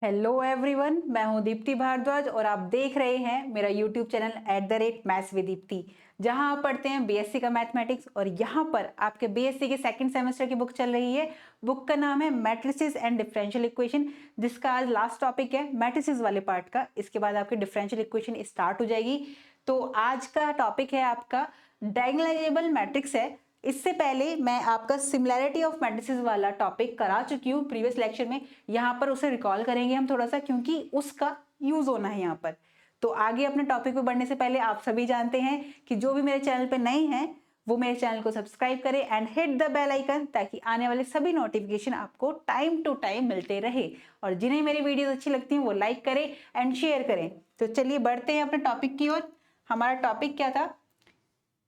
Hello everyone, मैं हूं दीप्ति भारद्वाज और आप देख रहे हैं मेरा YouTube channel @maths with Deepti, जहां आप पढ़ते हैं बीएससी का मैथमेटिक्स। और यहां पर आपके बीएससी के सेकंड सेमेस्टर की बुक चल रही है। बुक का नाम है मैट्रिसेस एंड डिफरेंशियल इक्वेशन, जिसका आज लास्ट टॉपिक है मैट्रिसेस वाले पार्ट का। इसके बाद आपकी डिफरेंशियल इक्वेशन स्टार्ट हो जाएगी। तो आज का टॉपिक है आपका डायगोनलाइजेबल मैट्रिक्स है। इससे पहले मैं आपका सिमिलैरिटी ऑफ मैट्रिसेस वाला टॉपिक करा चुकी हूँ प्रीवियस लेक्चर में। यहाँ पर उसे रिकॉल करेंगे हम थोड़ा सा, क्योंकि उसका यूज होना है यहाँ पर। तो आगे अपने टॉपिक पे बढ़ने से पहले आप सभी जानते हैं कि जो भी मेरे चैनल पे नए हैं वो मेरे चैनल को सब्सक्राइब करें and hit the bell icon, ताकि आने वाले सभी नोटिफिकेशन आपको टाइम टू टाइम मिलते रहे। और जिन्हें मेरी वीडियोस अच्छी लगती हैं वो लाइक करें एंड शेयर करें। तो चलिए बढ़ते हैं अपने टॉपिक की ओर। हमारा टॉपिक क्या था?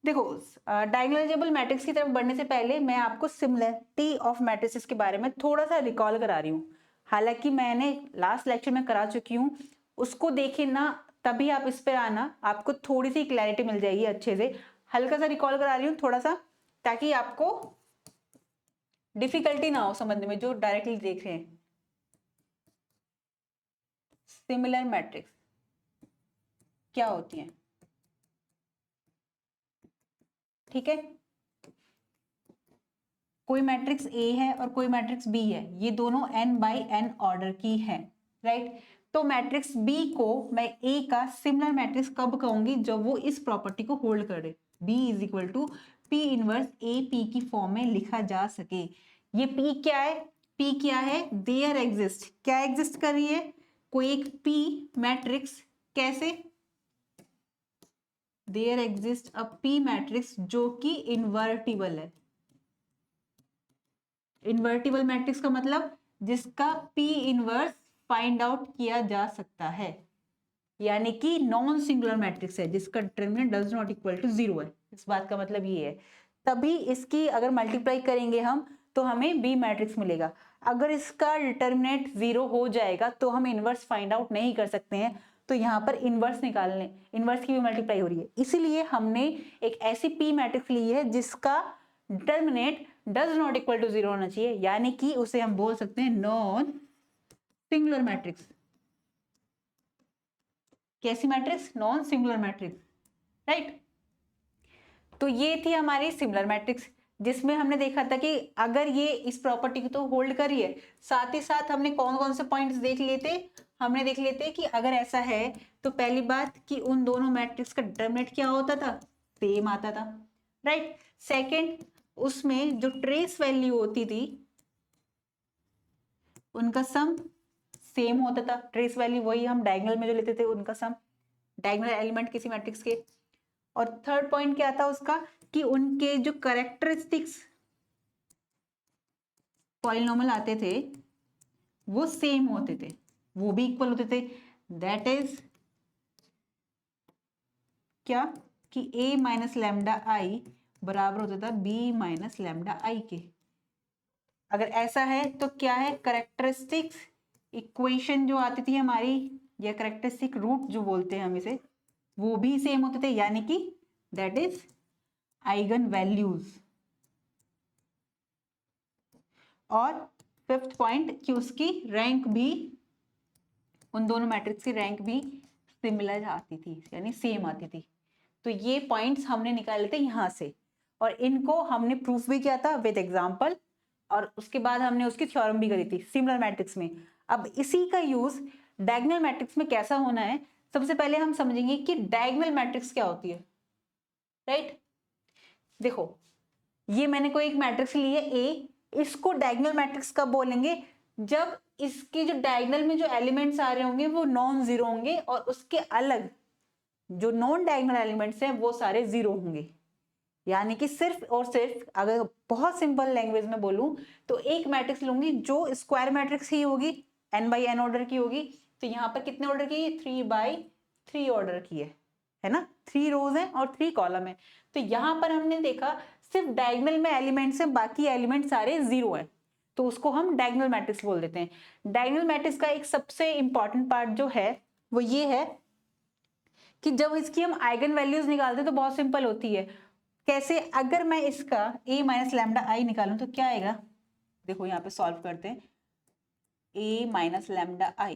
देखो, डायगोनलाइजेबल मैट्रिक्स की तरफ बढ़ने से पहले मैं आपको सिमिलरिटी ऑफ मैट्रिसेस के बारे में थोड़ा सा रिकॉल करा रही हूँ। हालांकि मैंने लास्ट लेक्चर में करा चुकी हूँ, उसको देखे ना, तभी आप इस पे आना, आपको थोड़ी सी क्लैरिटी मिल जाएगी अच्छे से। हल्का सा रिकॉल करा रही हूँ थोड़ा सा, ताकि आपको डिफिकल्टी ना हो समझने में, जो डायरेक्टली देख रहे हैं। सिमिलर मैट्रिक्स क्या होती है, ठीक है? कोई मैट्रिक्स ए है और कोई मैट्रिक्स बी है, ये दोनों n बाई n ऑर्डर की है, राइट? तो मैट्रिक्स बी को मैं ए का सिमिलर मैट्रिक्स कब कहूंगी? जब वो इस प्रॉपर्टी को होल्ड करे, b is equal to P inverse A P की फॉर्म में लिखा जा सके। ये p क्या है? p क्या है? देयर एग्जिस्ट, क्या एग्जिस्ट कर रही है? कोई एक p मैट्रिक्स। कैसे? There exist a p matrix जो कि इन्वर्टिबल है। इन्वर्टिबल मैट्रिक्स का मतलब जिसका p इनवर्स फाइंड आउट किया जा सकता है, यानी कि नॉन सिंगुलर मैट्रिक्स है जिसका determinant does not equal to 0 है। इस बात का मतलब ये है। तभी इसकी अगर मल्टीप्लाई करेंगे हम तो हमें बी मैट्रिक्स मिलेगा। अगर इसका डिटरमिनेंट 0 हो जाएगा तो हम इनवर्स फाइंड आउट नहीं कर सकते हैं। तो यहाँ पर इनवर्स निकालने, इनवर्स की भी मल्टीप्लाई हो रही है, इसीलिए हमने एक ऐसी पी मैट्रिक्स ली है जिसका determinant does not equal to 0 होना चाहिए, यानी कि उसे हम बोल सकते हैं नॉन सिंगुलर मैट्रिक्स। कैसी matrix? Non singular matrix, right? तो ये थी हमारी सिमिलर मैट्रिक्स, जिसमें हमने देखा था कि अगर ये इस प्रॉपर्टी को तो होल्ड करी है, साथ ही साथ हमने कौन कौन से पॉइंट्स देख लिए थे? हमने देख लिए थे कि अगर ऐसा है तो पहली बात कि उन दोनों मैट्रिक्स का डिटरमिनेंट क्या होता था? सेम आता था, राइट? सेकंड, उसमें जो ट्रेस वैल्यू होती थी उनका सम सेम होता था। ट्रेस वैल्यू वही हम डायगोनल में जो लेते थे उनका सम, डायगोनल एलिमेंट किसी मैट्रिक्स के। और थर्ड पॉइंट क्या था उसका? कि उनके जो करेक्टरिस्टिक्स पॉलिनॉमियल आते थे वो सेम होते थे, वो भी इक्वल होते थे। दैट इज क्या? कि a माइनस लैम्डा आई बराबर होता था b माइनस लैम्डा आई के। अगर ऐसा है तो क्या है? करेक्टरिस्टिक्स इक्वेशन जो आती थी हमारी, या करेक्टरिस्टिक रूट जो बोलते हैं हम इसे, वो भी सेम होते थे, यानी कि दैट इज आइगन वैल्यूज। और फिफ्थ पॉइंट कि उसकी रैंक भी, उन दोनों मैट्रिक्स की रैंक भी सिमिलर आती थी, यानी सेम आती थी। तो ये पॉइंट्स हमने निकाले थे यहाँ से, और इनको हमने प्रूफ भी किया था विद एग्जांपल, और उसके बाद हमने उसकी थ्योरम भी करी थी सिमिलर मैट्रिक्स में। अब इसी का यूज डायगोनल मैट्रिक्स में कैसा होना है, सबसे पहले हम समझेंगे कि डायगोनल मैट्रिक्स क्या होती है, राइट? देखो, ये मैंने कोई एक मैट्रिक्स ली है ए, इसको डायगोनल मैट्रिक्स कब बोलेंगे? जब इसके जो डायगोनल में जो एलिमेंट्स आ रहे होंगे वो नॉन जीरो होंगे, और उसके अलग जो नॉन डायगोनल एलिमेंट्स हैं वो सारे जीरो होंगे। यानी कि सिर्फ और सिर्फ, अगर बहुत सिंपल लैंग्वेज में बोलूं तो एक मैट्रिक्स लूंगी जो स्क्वायर मैट्रिक्स ही होगी, n बाई n ऑर्डर की होगी। तो यहाँ पर कितने ऑर्डर की? 3 बाई 3 ऑर्डर की है ना? 3 रोज है और 3 कॉलम है। तो यहाँ पर हमने देखा सिर्फ डायगोनल में एलिमेंट्स है, बाकी एलिमेंट सारे जीरो है, तो उसको हम डायगोनल मैट्रिक्स बोल देते हैं। डायगोनल मैट्रिक्स का एक सबसे इंपॉर्टेंट पार्ट जो है वो ये है कि जब इसकी हम आइगन वैल्यूज निकालते हैं तो बहुत सिंपल होती है। कैसे? अगर मैं इसका a माइनस लैम्डा आई निकालूं तो क्या आएगा? देखो यहाँ पे सॉल्व करते हैं। ए माइनस लैम्डा आई।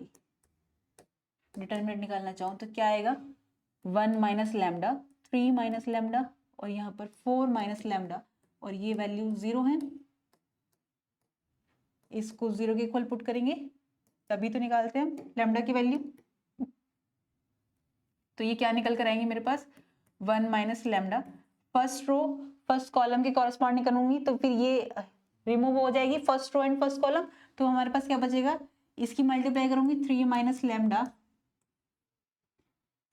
डिटर्मिनेंट निकालना चाहूँ तो क्या आएगा, 1 माइनस लैम्डा, 3 माइनस लैम्डा और यहाँ पर 4 माइनस लैम्डा, और ये वैल्यू 0 है। इसको 0 के इक्वल पुट करेंगे तभी तो निकालते हैं हम लैम्डा की वैल्यू। तो ये क्या निकल कर आएंगे मेरे पास, 1 minus lambda. First row first column के कॉरस्पॉन्डिंग करूंगी तो फिर ये रिमूव हो जाएगी, first row and first column. तो हमारे पास क्या बचेगा, इसकी मल्टीप्लाई करूंगी 3 minus lambda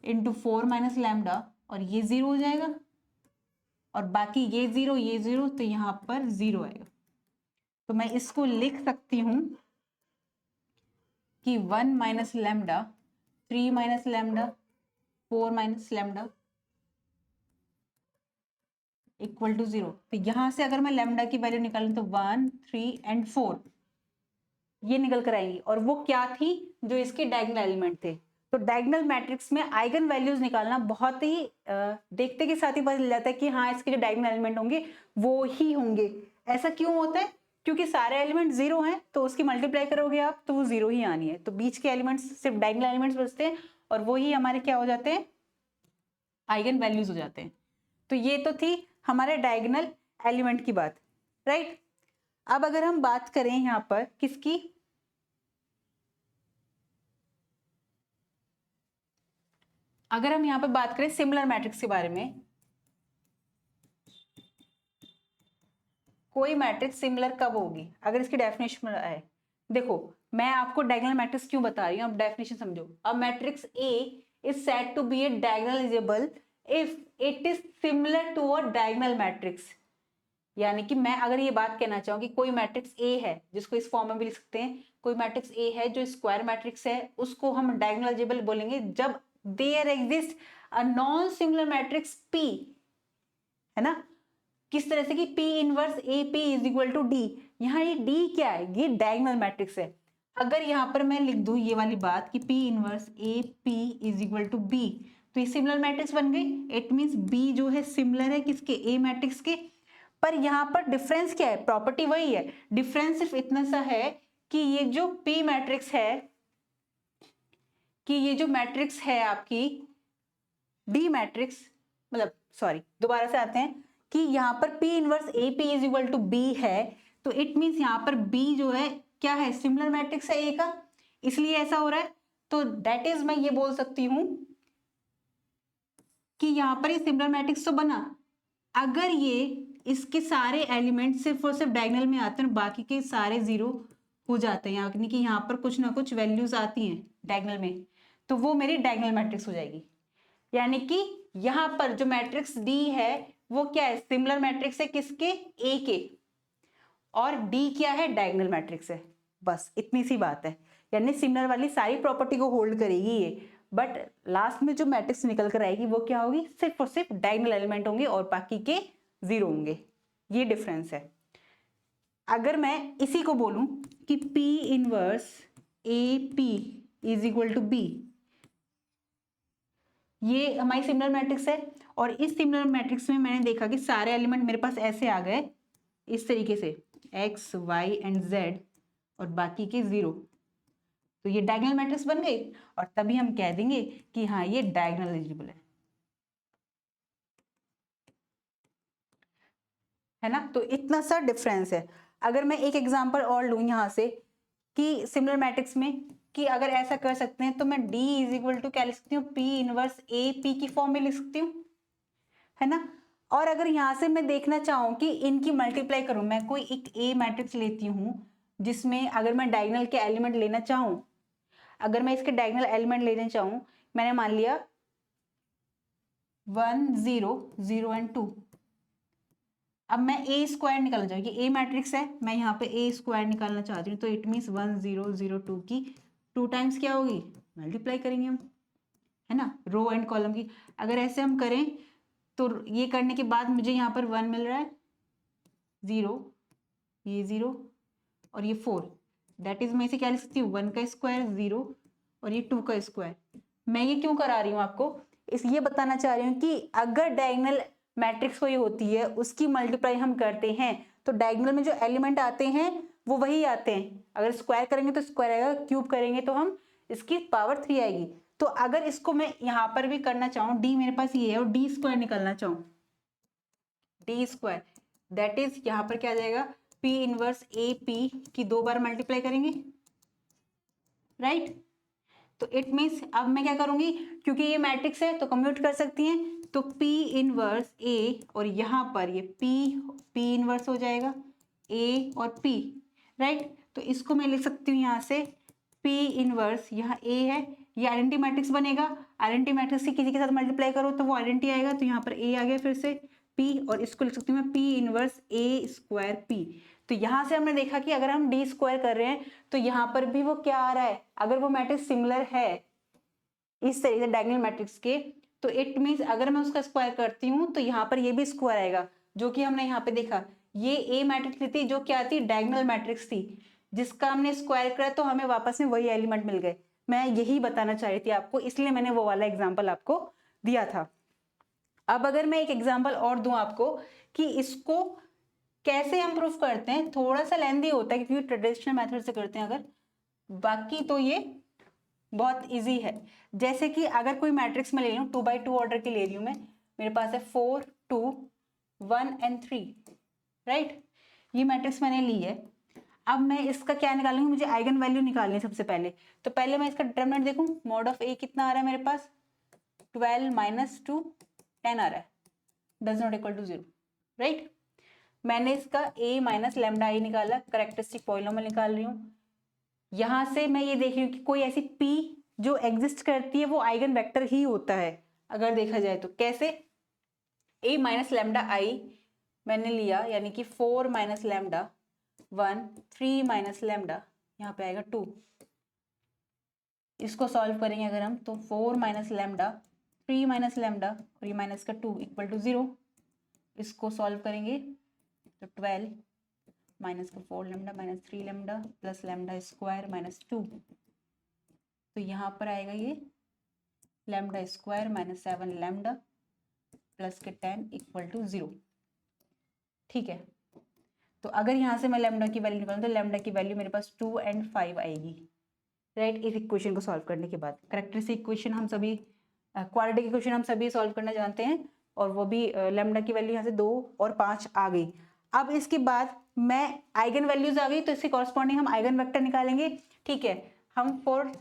into 4 minus lambda, और ये 0 हो जाएगा, और बाकी ये 0 तो यहाँ पर 0 आएगा। तो मैं इसको लिख सकती हूँ कि 1 minus lambda, 3 minus lambda, 4 minus lambda equal to 0। तो यहां से अगर मैं लैम्डा की वैल्यू निकालूं तो 1, 3 एंड 4 ये निकल कर आएंगी, और वो क्या थी, जो इसके डायगोनल एलिमेंट थे। तो डायगोनल मैट्रिक्स में आइगन वैल्यूज निकालना बहुत ही देखते के साथ ही पता चल जाता है कि हाँ इसके जो डायगोनल एलिमेंट होंगे वो ही होंगे। ऐसा क्यों होता है, क्योंकि सारे एलिमेंट 0 हैं, तो उसकी मल्टीप्लाई करोगे आप तो वो 0 ही आनी है। तो बीच के एलिमेंट्स सिर्फ डायगोनल एलिमेंट्स बचते हैं, और वो ही हमारे क्या हो जाते हैं, आइगन वैल्यूज हो जाते हैं। तो ये तो थी हमारे डायगोनल एलिमेंट की बात, राइट। अब अगर हम बात करें यहां पर किसकी, अगर हम यहां पर बात करें सिमिलर मैट्रिक्स के बारे में, कोई मैट्रिक्स सिमिलर कब होगी, अगर इसकी डेफिनेशन में आए। देखो मैं आपको डायगोनल मैट्रिक्स क्यों बता रही हूँ, अब डेफिनेशन समझो। A matrix A is said to be a diagonalizable if it is similar to a diagonal matrix. यानी कि मैं अगर ये बात कहना चाहूँ कि कोई मैट्रिक्स ए है, जिसको इस फॉर्म में भी लिख सकते हैं, कोई मैट्रिक्स ए है जो स्क्वायर मैट्रिक्स है, उसको हम डायगोनलाइजेबल बोलेंगे जब there exist a non similar matrix P, है ना। किस तरह से कि P inverse A P is equal to D. यहाँ ये डी क्या है, ये डायगोनल मैट्रिक्स है। अगर यहाँ पर मैं लिख दूं ये वाली बात कि P inverse A P is equal to B, तो ये सिमिलर मैट्रिक्स बन गई। इट मीन्स B जो है सिमिलर है किसके, ए मैट्रिक्स के। पर यहाँ पर डिफरेंस क्या है, प्रॉपर्टी वही है, डिफरेंस सिर्फ इतना सा है कि ये जो P मैट्रिक्स है, कि ये जो मैट्रिक्स है आपकी डी मैट्रिक्स, मतलब सॉरी दोबारा से आते हैं कि यहाँ पर P inverse A P is equal to B है, तो इट मीन्स यहाँ पर B जो है क्या है, सिमिलर मैट्रिक्स है A का, इसलिए ऐसा हो रहा है। तो दैट इज मैं ये बोल सकती हूँ कि यहाँ पर ये सिमिलर मैट्रिक्स तो बना अगर ये इसके सारे एलिमेंट सिर्फ और सिर्फ डायगोनल में आते हैं और बाकी के सारे 0 हो जाते हैं, यानी कि यहाँ पर कुछ ना कुछ वैल्यूज आती हैं डायगोनल में, तो वो मेरी डायगोनल मैट्रिक्स हो जाएगी। यानी कि यहाँ पर जो मैट्रिक्स डी है वो क्या है, सिमिलर मैट्रिक्स है किसके, ए के, और डी क्या है, डायगोनल मैट्रिक्स है। बस इतनी सी बात है, यानी सिमिलर वाली सारी प्रॉपर्टी को होल्ड करेगी ये, बट लास्ट में जो मैट्रिक्स निकल कर आएगी वो क्या होगी, सिर्फ और सिर्फ डायगोनल एलिमेंट होंगे और बाकी के 0 होंगे। ये डिफरेंस है। अगर मैं इसी को बोलूं कि P inverse A P is equal to B, ये हमारी सिमिलर मैट्रिक्स है, और इस सिमिलर मैट्रिक्स में मैंने देखा कि सारे एलिमेंट मेरे पास ऐसे आ गए इस तरीके से x, y एंड z, और बाकी के 0, तो ये डायगोनल मैट्रिक्स बन गई, और तभी हम कह देंगे कि हाँ ये डायगोनलाइजेबल है ना। तो इतना सा डिफरेंस है। अगर मैं एक एग्जांपल और लूं यहाँ से कि सिमिलर मैट्रिक्स में, कि अगर ऐसा कर सकते हैं तो मैं D इज इक्वल टू क्या लिख सकती हूँ, P इनवर्स ए पी की फॉर्म में लिख सकती हूँ, है ना। और अगर यहाँ से मैं देखना चाहूँ कि इनकी मल्टीप्लाई करूँ, मैं कोई एक A मैट्रिक्स लेती हूँ जिसमें अगर मैं डायगोनल के एलिमेंट लेना चाहूँ, अगर मैं इसके डायगोनल एलिमेंट लेना चाहूँ, मैंने मान लिया 1, 0, 0 एंड 2। अब मैं ए स्क्वायर निकालना चाहूँ, ये ए मैट्रिक्स है, मैं यहाँ पे ए स्क्वायर निकालना चाहती हूँ, तो इट मीन्स 1, 0, 0, 2 की 2 टाइम्स क्या होगी, मल्टीप्लाई करेंगे हम, है ना, रो एंड कॉलम की। अगर ऐसे हम करें तो ये करने के बाद मुझे यहाँ पर 1 मिल रहा है, 0, ये 0 और ये 4, दैट इज मैं इसे क्या लिख सकती हूँ, 1 का स्क्वायर 0 और ये 2 का स्क्वायर। मैं ये क्यों करा रही हूँ आपको, इसलिए बताना चाह रही हूँ कि अगर डायगोनल मैट्रिक्स कोई होती है उसकी मल्टीप्लाई हम करते हैं तो डायगोनल में जो एलिमेंट आते हैं वो वही आते हैं। अगर स्क्वायर करेंगे तो स्क्वायर आएगा, क्यूब करेंगे तो हम इसकी पावर 3 आएगी। तो अगर इसको मैं यहाँ पर भी करना चाहूँ, डी मेरे पास ये है और डी स्क्वायर निकालना चाहूँ, डी स्क्वायर दैट इज यहाँ पर क्या आ जाएगा, पी इनवर्स ए पी की 2 बार मल्टीप्लाई करेंगे, राइट। तो इट मीन्स अब मैं क्या करूंगी, क्योंकि ये मैट्रिक्स है तो कम्यूट कर सकती हैं, तो P इनवर्स A और यहाँ पर ये P इनवर्स हो जाएगा A और P, राइट। तो इसको मैं लिख सकती हूँ यहाँ से P इनवर्स, यहाँ A है, ये आइडेंटिटी मैट्रिक्स बनेगा, आइडेंटिटी मैट्रिक्स से किसी के साथ मल्टीप्लाई करो तो वो आइडेंटिटी आएगा, तो यहाँ पर A आ गया फिर से P, और इसको लिख सकती हूँ मैं P inverse A square P। तो यहाँ से हमने देखा कि अगर हम डी स्क्वायर कर रहे हैं तो यहाँ पर भी वो क्या आ रहा है, अगर वो मैट्रिक्स सिमिलर है इस तरीके से डायगोनल मैट्रिक्स के, तो इट मीन्स अगर मैं उसका स्क्वायर करती हूँ तो यहाँ पर ये भी स्क्वायर आएगा, जो कि हमने यहाँ पे देखा। ये ए मैट्रिक्स थी जो क्या थी, डायगोनल मैट्रिक्स थी, जिसका हमने स्क्वायर करा तो हमें वापस में वही एलिमेंट मिल गए। मैं यही बताना चाह रही थी आपको, इसलिए मैंने वो वाला एग्जाम्पल आपको दिया था। अब अगर मैं एक एग्जाम्पल और दूं आपको कि इसको कैसे हम प्रूफ करते हैं, थोड़ा सा लेंदी होता है क्योंकि ट्रेडिशनल मेथड से करते हैं अगर, बाकी तो ये बहुत इजी है। जैसे कि अगर कोई मैट्रिक्स में ले लूँ, 2x2 ऑर्डर की ले रही हूँ मैं, मेरे पास है 4 2 1 and 3, राइट। ये मैट्रिक्स मैंने ली है। अब मैं इसका क्या निकालूंगी, मुझे आइगन वैल्यू निकालनी है सबसे पहले। तो पहले मैं इसका डिटरमिनेंट देखूं, मॉड ऑफ ए कितना आ रहा है मेरे पास, 12 - 2 10 आ रहा है, does not equal to 0, right. मैंने इसका a माइनस लैम्डा आई निकाला, करेक्टरिस्टिक पॉलिनोमियल निकाल रही हूँ। यहां से मैं ये देख रही हूँ कि कोई ऐसी p जो एग्जिस्ट करती है वो आइगन वेक्टर ही होता है, अगर देखा जाए तो। कैसे, a माइनस लैम्डा आई मैंने लिया, यानी कि 4 माइनस लैम्डा 1, 3 माइनस लैम्डा, यहाँ पे आएगा 2। इसको सॉल्व करेंगे अगर हम, तो 4 माइनस लैम्डा 3 माइनस लैम्डा और ये माइनस का 2 इक्वल टू 0। इसको सॉल्व करेंगे तो 12 माइनस का 4 lambda minus 3 lambda plus lambda square minus 2, तो यहाँ पर आएगा ये lambda square minus 7 lambda plus के 10 इक्वल टू 0, ठीक है। तो अगर यहाँ से मैं लैम्डा की वैल्यू निकालूँ तो लैम्डा की वैल्यू मेरे पास 2 और 5 आएगी, राइट। इस इक्वेशन को सॉल्व करने के बाद कैरेक्टरिस्टिक इक्वेशन हम सभी, क्वाड्रेटिक इक्वेशन हम सभी सॉल्व करना जानते हैं, और वो भी लैम्डा की वैल्यू यहाँ से 2 और 5 आ गई। अब इसके बाद मैं आइगन वैल्यूज आ गई तो इसके कॉरस्पॉन्डिंग हम आइगन वेक्टर निकालेंगे, ठीक है। हम for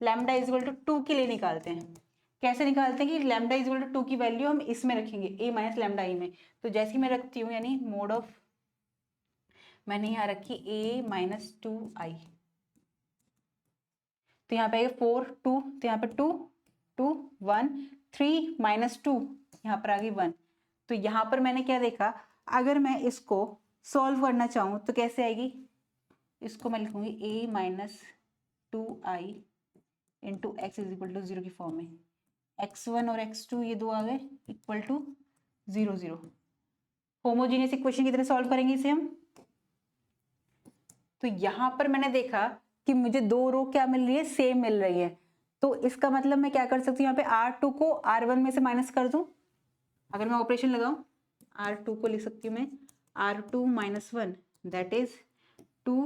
lambda is equal to 2 के लिए निकालते हैं। कैसे निकालते हैं कि लैम्डा इज इक्वल टू 2 की वैल्यू हम इसमें रखेंगे, a माइनस लैम्डा आई में। तो जैसे ही मैं रखती हूँ, यानी मोड ऑफ मैंने यहाँ रखी a माइनस 2i, तो यहाँ पे आएगा 4 2, तो यहाँ पे 2 2 1 3 माइनस 2, यहाँ पर आ गई 1। तो यहाँ पर मैंने क्या देखा, अगर मैं इसको सॉल्व करना चाहूँ तो कैसे आएगी, इसको मैं लिखूंगी a minus 2i into X is equal to 0 की फॉर्म में। x1 और x2 ये दो आ गए इक्वल टू 0 0। होमोजीनियस इक्वेशन की तरह सॉल्व करेंगे इसे हम। तो यहाँ पर मैंने देखा कि मुझे 2 रो क्या मिल रही है, सेम मिल रही है। तो इसका मतलब मैं क्या कर सकती हूँ, यहाँ पे R2 को R1 में से माइनस कर दूं। अगर मैं ऑपरेशन लगाऊं, R2 को लिख सकती हूँ मैं R2 माइनस 1, दैट इज 2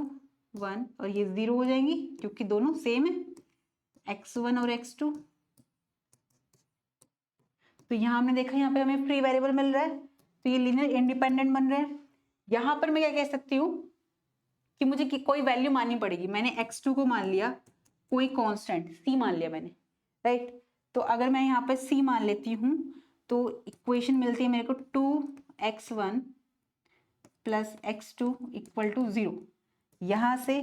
1, और ये 0 हो जाएंगी क्योंकि दोनों सेम है, x1 और x2। तो यहाँ हमने देखा, यहाँ पे हमें फ्री वेरिएबल मिल रहा है, तो ये लीनियर इंडिपेंडेंट बन रहे हैं। यहाँ पर मैं क्या कह सकती हूँ कि मुझे कोई वैल्यू माननी पड़ेगी। मैंने x2 को मान लिया कोई कांस्टेंट c मान लिया मैंने, राइट। तो अगर मैं यहाँ पे c मान लेती हूँ तो इक्वेशन मिलती है मेरे को 2x1 plus x2 equal to 0। यहाँ से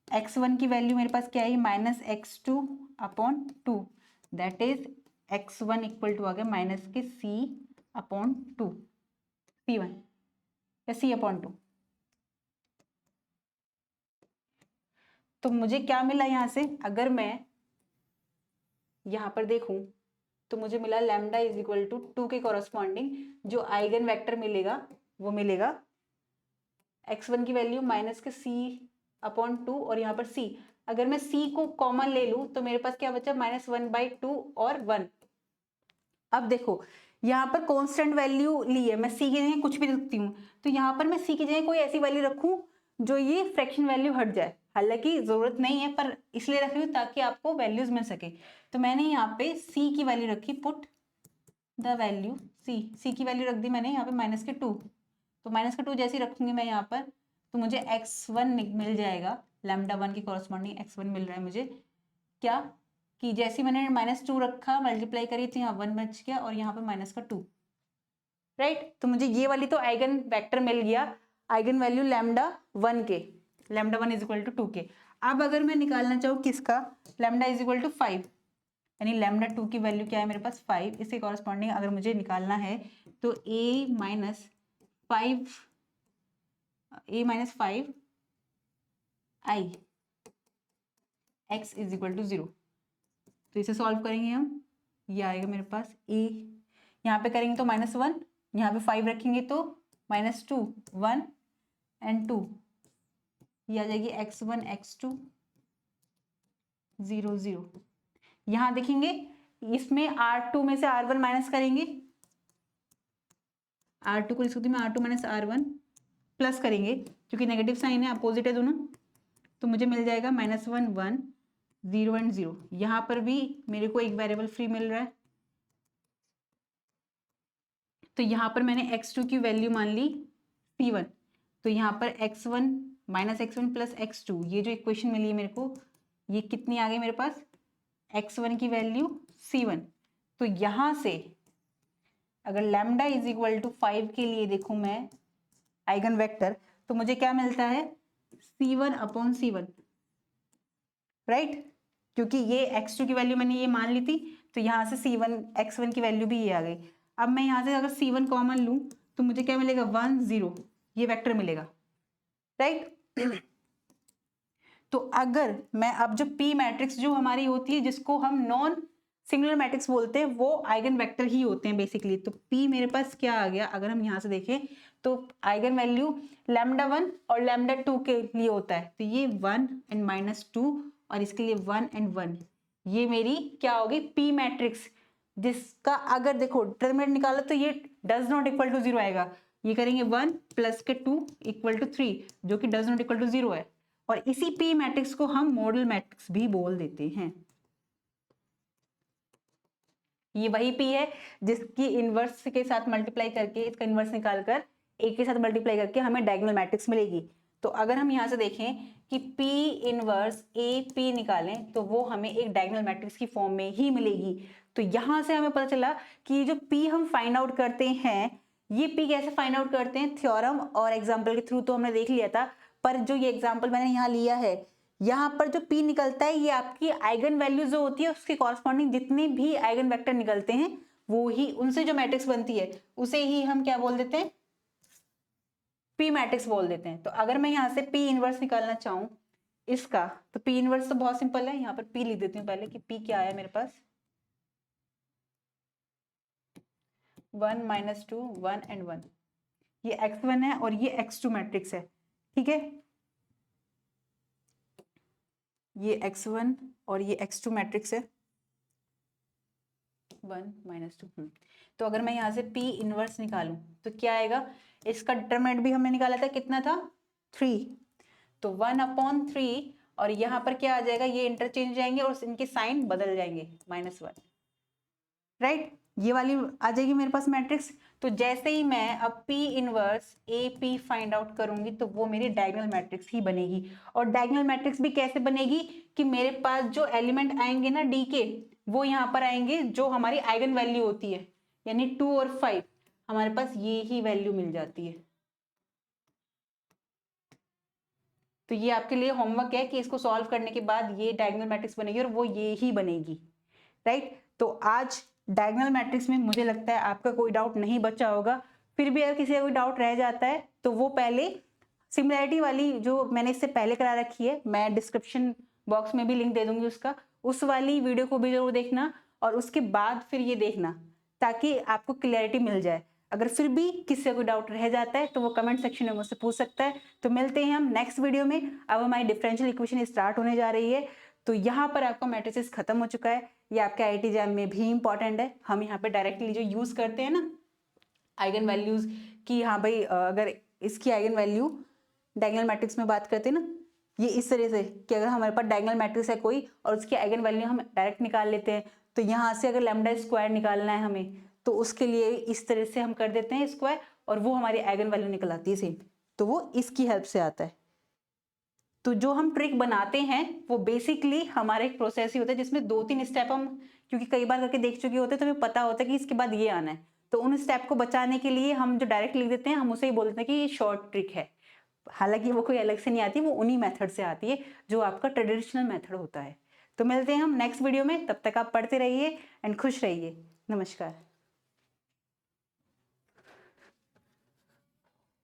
x1 की वैल्यू मेरे पास क्या है, minus x2 upon 2, that is x1 equal to आ गया माइनस के c अपॉन 2, c1 या c अपॉन 2। तो मुझे क्या मिला यहाँ से, अगर मैं यहाँ पर देखूं तो मुझे मिला लैम्डा इज इक्वल टू 2 के कॉरस्पॉन्डिंग जो आइगन वेक्टर मिलेगा वो मिलेगा x1 की वैल्यू माइनस के c अपॉन 2 और यहाँ पर c। अगर मैं c को कॉमन ले लूं तो मेरे पास क्या बचा, -1/2 और 1। अब देखो यहाँ पर कांस्टेंट वैल्यू ली है, मैं सी की जगह कुछ भी रखती हूँ, तो यहाँ पर मैं सी की जगह कोई ऐसी वैल्यू रखूँ जो ये फ्रैक्शन वैल्यू हट जाए। हालांकि जरूरत नहीं है पर इसलिए रख रही हूँ ताकि आपको वैल्यूज मिल सके। तो मैंने यहाँ पे सी की वैल्यू रखी, पुट द वैल्यू सी की वैल्यू रख दी मैंने यहाँ पे -2। तो -2 जैसे रखूंगी मैं यहाँ पर, तो मुझे x1 मिल जाएगा, λ1 के कॉरस्पॉन्डिंग x1 मिल रहा है मुझे। क्या कि जैसे मैंने -2 रखा, मल्टीप्लाई करी तो यहाँ 1 बच गया और यहाँ पे -2, राइट। तो मुझे ये वाली तो आइगन वेक्टर मिल गया, आइगन वैल्यू λ1 के, λ1 = 2 के। अब अगर मैं निकालना चाहूँ किसका, λ = 5, यानी λ2 की वैल्यू क्या है मेरे पास 5, इसके कॉरस्पॉन्डिंग अगर मुझे निकालना है तो a - 5 i x = 0। तो इसे सॉल्व करेंगे हम, ये आएगा मेरे पास a, यहाँ पे करेंगे तो -1, यहाँ पे 5 रखेंगे तो -2 1 and 2, ये आ जाएगी x1 x2 0 0। यहाँ देखेंगे इसमें R2 में से R1 माइनस करेंगे, R2 को लिख सकती हूँ मैं R2 - R1 प्लस करेंगे क्योंकि नेगेटिव साइन है, अपोजिट है दोनों, तो मुझे मिल जाएगा -1 1 0 and 0। यहाँ पर भी मेरे को एक वेरिएबल फ्री मिल रहा है, तो यहाँ पर मैंने x2 की वैल्यू मान ली c1, तो यहाँ पर x1 -x1 प्लस x2, ये जो इक्वेशन मिली है मेरे को, ये कितनी आ गई मेरे पास, x1 की वैल्यू c1। तो यहाँ से अगर λ = 5 के लिए देखूं मैं आइगन वेक्टर, तो मुझे क्या मिलता है c1/c1, राइट, क्योंकि ये x2 की वैल्यू मैंने ये मान ली थी, तो यहाँ से c1 x1 की वैल्यू भी ये आ गई। अब मैं यहाँ से अगर c1 कॉमन लूँ तो मुझे क्या मिलेगा 1 0, ये वेक्टर मिलेगा, राइट। तो अगर मैं अब जो p मैट्रिक्स जो हमारी होती है जिसको हम नॉन सिंगुलर मैट्रिक्स बोलते हैं, वो आइगन वेक्टर ही होते हैं बेसिकली। तो p मेरे पास क्या आ गया, अगर हम यहाँ से देखें तो आइगन वैल्यू λ1 और λ2 के लिए होता है, तो ये 1 and -2 और इसके लिए 1 and 1, ये मेरी क्या होगी p मैट्रिक्स, जिसका अगर देखो डिटरमिनेंट निकालो तो ये डज नॉट इक्वल टू 0 आएगा। ये करेंगे 1 + के 2 = 3, जो कि डज नॉट इक्वल टू 0 है। और इसी p मैट्रिक्स को हम मॉडल मैट्रिक्स भी बोल देते हैं। ये वही p है जिसकी इनवर्स के साथ मल्टीप्लाई करके, इसका इनवर्स निकालकर a के साथ मल्टीप्लाई करके हमें डायगोनल मैट्रिक्स मिलेगी। तो अगर हम यहाँ से देखें कि p इनवर्स AP निकालें तो वो हमें एक डायगोनल मैट्रिक्स की फॉर्म में ही मिलेगी। तो यहाँ से हमें पता चला कि जो p हम फाइंड आउट करते हैं, ये p कैसे फाइंड आउट करते हैं, थ्योरम और एग्जाम्पल के थ्रू तो हमने देख लिया था, पर जो ये एग्जाम्पल मैंने यहाँ लिया है, यहाँ पर जो p निकलता है ये आपकी आइगन वैल्यू जो होती है उसके कॉरस्पॉन्डिंग जितने भी आइगन वेक्टर निकलते हैं वो ही, उनसे जो मैट्रिक्स बनती है उसे ही हम क्या बोल देते हैं, p मैट्रिक्स बोल देते हैं। तो अगर मैं यहाँ से p इनवर्स निकालना चाहूँ इसका, तो p इनवर्स तो बहुत सिंपल है, यहाँ पर p लिख देती हूँ पहले कि p क्या आया मेरे पास, 1 - 2 1 and 1, ये x1 है और ये x2 मैट्रिक्स है, ठीक है, ये x1 और ये x2 मैट्रिक्स है, 1 - 2। तो अगर मैं यहाँ से p इनवर्स निकालूं तो क्या आएगा, इसका डिटरमिनेंट भी हमने निकाला था, कितना था 3, तो 1/3, और यहाँ पर क्या आ जाएगा, ये इंटरचेंज जाएंगे और इनके साइन बदल जाएंगे -1, राइट, ये वाली आ जाएगी मेरे पास मैट्रिक्स। तो जैसे ही मैं अब p inverse AP find out करूंगी तो वो मेरी डायगोनल मैट्रिक्स ही बनेगी। और डायगोनल मैट्रिक्स भी कैसे बनेगी कि मेरे पास जो एलिमेंट आएंगे ना d के, वो यहाँ पर आएंगे जो हमारी आइगन वैल्यू होती है, यानी 2 और 5 हमारे पास ये ही वैल्यू मिल जाती है। तो ये आपके लिए होमवर्क है कि इसको सॉल्व करने के बाद ये डायगोनल मैट्रिक्स बनेगी और वो ये ही बनेगी, राइट। तो आज डायगोनल मैट्रिक्स में मुझे लगता है आपका कोई डाउट नहीं बचा होगा। फिर भी अगर किसी का कोई डाउट रह जाता है तो वो पहले सिमिलैरिटी वाली जो मैंने इससे पहले करा रखी है, मैं डिस्क्रिप्शन बॉक्स में भी लिंक दे दूंगी उसका, उस वाली वीडियो को भी जरूर देखना और उसके बाद फिर ये देखना ताकि आपको क्लैरिटी मिल जाए। अगर फिर भी किसी का कोई डाउट रह जाता है तो वो कमेंट सेक्शन में मुझसे पूछ सकता है। तो मिलते हैं हम नेक्स्ट वीडियो में। अब हमारी डिफरेंशियल इक्वेशन स्टार्ट होने जा रही है, तो यहाँ पर आपका मैट्रिसेस खत्म हो चुका है। ये आपके IIT एग्जाम में भी इंपॉर्टेंट है। हम यहाँ पे डायरेक्टली जो यूज करते हैं ना आइगन वैल्यूज की, हाँ भाई अगर इसकी आइगन वैल्यू डायगोनल मैट्रिक्स में बात करते हैं ना, ये इस तरह से कि अगर हमारे पास डायगोनल मैट्रिक्स है कोई और उसकी आइगन वैल्यू हम डायरेक्ट निकाल लेते हैं, तो यहाँ से अगर लैम्डा स्क्वायर निकालना है हमें तो उसके लिए इस तरह से हम कर देते हैं स्क्वायर और वो हमारी आइगन वैल्यू निकल आती है सेम। तो वो इसकी हेल्प से आता है। तो जो हम ट्रिक बनाते हैं वो बेसिकली हमारा एक प्रोसेस ही होता है जिसमें 2-3 स्टेप हम क्योंकि कई बार करके देख चुके होते हैं तो हमें पता होता है कि इसके बाद ये आना है। तो उन स्टेप को बचाने के लिए हम जो डायरेक्ट लिख देते हैं हम उसे ही बोल देते हैं कि ये शॉर्ट ट्रिक है। हालांकि वो कोई अलग से नहीं आती, वो उन्हीं मेथड से आती है जो आपका ट्रेडिशनल मेथड होता है। तो मिलते हैं हम नेक्स्ट वीडियो में, तब तक आप पढ़ते रहिए एंड खुश रहिए। नमस्कार।